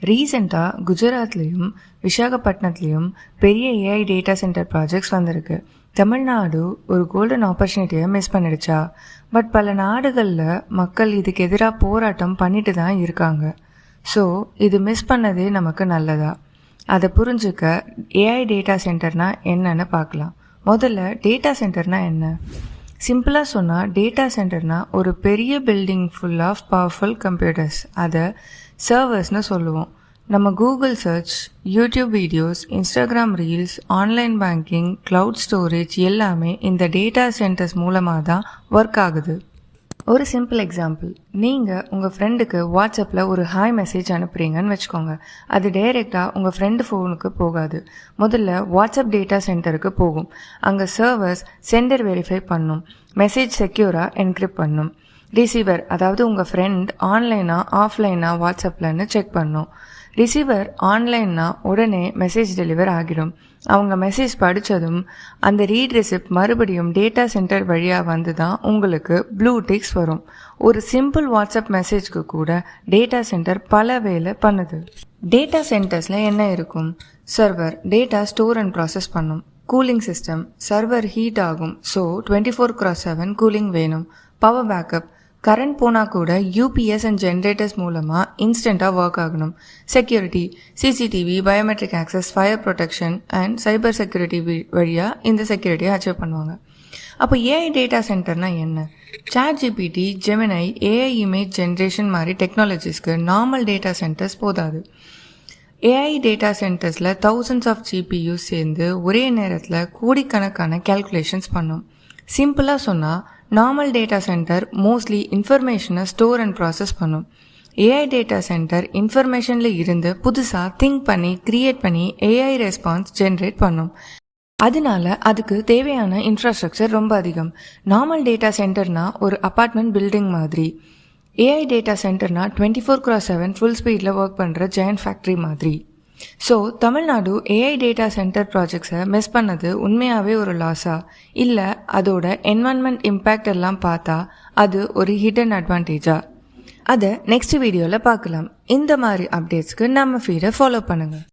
ரீசெண்டாக குஜராத்லேயும் விசாகப்பட்டினத்துலேயும் பெரிய AI data centre projects வந்திருக்கு. தமிழ்நாடு ஒரு கோல்டன் ஆப்பர்ச்சுனிட்டியை மிஸ் பண்ணிடுச்சா? பட் பல நாடுகளில் மக்கள் இதுக்கு எதிராக போராட்டம் பண்ணிட்டு தான் இருக்காங்க. ஸோ இது மிஸ் பண்ணதே நமக்கு நல்லதா? அதை புரிஞ்சுக்க ஏஐ டேட்டா சென்டர்னா என்னன்னு பார்க்கலாம். முதல்ல டேட்டா சென்டர்னா என்ன? சிம்பிளாக சொன்னால் டேட்டா சென்டர்னால் ஒரு பெரிய building full of powerful computers, அதை சர்வர்ஸ்னு சொல்லுவோம். நம்ம Google search, YouTube videos, Instagram reels, online banking, cloud storage எல்லாமே இந்த டேட்டா சென்டர்ஸ் மூலமாக தான் ஒர்க் ஆகுது. ஒரு சிம்பிள் எக்ஸாம்பிள், நீங்கள் உங்கள் ஃப்ரெண்டுக்கு வாட்ஸ்அப்பில் ஒரு ஹாய் மெசேஜ் அனுப்புகிறீங்கன்னு வச்சுக்கோங்க. அது டைரெக்டாக உங்கள் ஃப்ரெண்டு ஃபோனுக்கு போகாது. முதல்ல வாட்ஸ்அப் டேட்டா சென்டருக்கு போகும். அங்கே சர்வர்ஸ் சென்டர் வெரிஃபை பண்ணும், மெசேஜ் செக்யூராக என்கிரிப்ட் பண்ணும். ரிசீவர், அதாவது உங்கள் ஃப்ரெண்ட் ஆன்லைனா ஆஃப்லைனா வாட்ஸ்அப்லன்னு செக் பண்ணும். ரிசீவர் ஆன்லைன்னா உடனே மெசேஜ் டெலிவர் ஆகிடும். அவங்க மெசேஜ் படித்ததும் அந்த ரீட் ரெசிப்ட் மறுபடியும் டேட்டா சென்டர் வழியாக வந்து தான் உங்களுக்கு ப்ளூ டிக்ஸ் வரும். ஒரு சிம்பிள் வாட்ஸ்அப் மெசேஜ்க்கு கூட டேட்டா சென்டர் பல வேலை பண்ணுது. டேட்டா சென்டர்ஸில் என்ன இருக்கும்? Server data store and process பண்ணும். கூலிங் சிஸ்டம், சர்வர் ஹீட் ஆகும், ஸோ 24/7 கூலிங் வேணும். பவர் பேக்கப், கரண்ட் போனால் கூட யூபிஎஸ் அண்ட் ஜென்ரேட்டர்ஸ் மூலமாக இன்ஸ்டண்ட்டாக ஒர்க் ஆகணும். Security, CCTV, biometric access, fire protection and cyber security வழியாக இந்த செக்யூரிட்டியை அச்சீவ் பண்ணுவாங்க. அப்போ ஏஐ டேட்டா சென்டர்னால் என்ன? ChatGPT, Gemini, AI image generation மாதிரி டெக்னாலஜிஸ்க்கு நார்மல் டேட்டா சென்டர்ஸ் போதாது. ஏஐ டேட்டா சென்டர்ஸில் தௌசண்ட்ஸ் ஆஃப் ஜிபியூஸ் சேர்ந்து ஒரே நேரத்தில் கோடிக்கணக்கான கேல்குலேஷன்ஸ் பண்ணும். சிம்பிளாக சொன்னால் நார்மல் டேட்டா சென்டர் மோஸ்ட்லி இன்ஃபர்மேஷனை ஸ்டோர் அண்ட் ப்ராசஸ் பண்ணும். ஏஐ டேட்டா சென்டர் இன்ஃபர்மேஷனில் இருந்து புதுசாக திங்க் பண்ணி கிரியேட் பண்ணி ஏஐ ரெஸ்பான்ஸ் ஜென்ரேட் பண்ணும். அதனால அதுக்கு தேவையான இன்ஃப்ராஸ்ட்ரக்சர் ரொம்ப அதிகம். நார்மல் டேட்டா சென்டர்னா ஒரு அப்பார்ட்மெண்ட் பில்டிங் மாதிரி. ஏஐ டேட்டா சென்டர்னா 24/7 ஃபுல் ஸ்பீடில் ஒர்க் பண்ணுற ஜெயண்ட் ஃபேக்ட்ரி மாதிரி. So Tamil Nadu AI data centre ப்ராஜெக்ட்ஸை மிஸ் பண்ணது உண்மையாகவே ஒரு லாஸா? இல்லை அதோட என்வரன்மெண்ட் இம்பேக்ட் எல்லாம் பார்த்தா அது ஒரு ஹிடன் அட்வான்டேஜா? அதை நெக்ஸ்ட் வீடியோவில் பார்க்கலாம். இந்த மாதிரி அப்டேட்ஸ்க்கு நம்ம ஃபீடை ஃபாலோ பண்ணுங்கள்.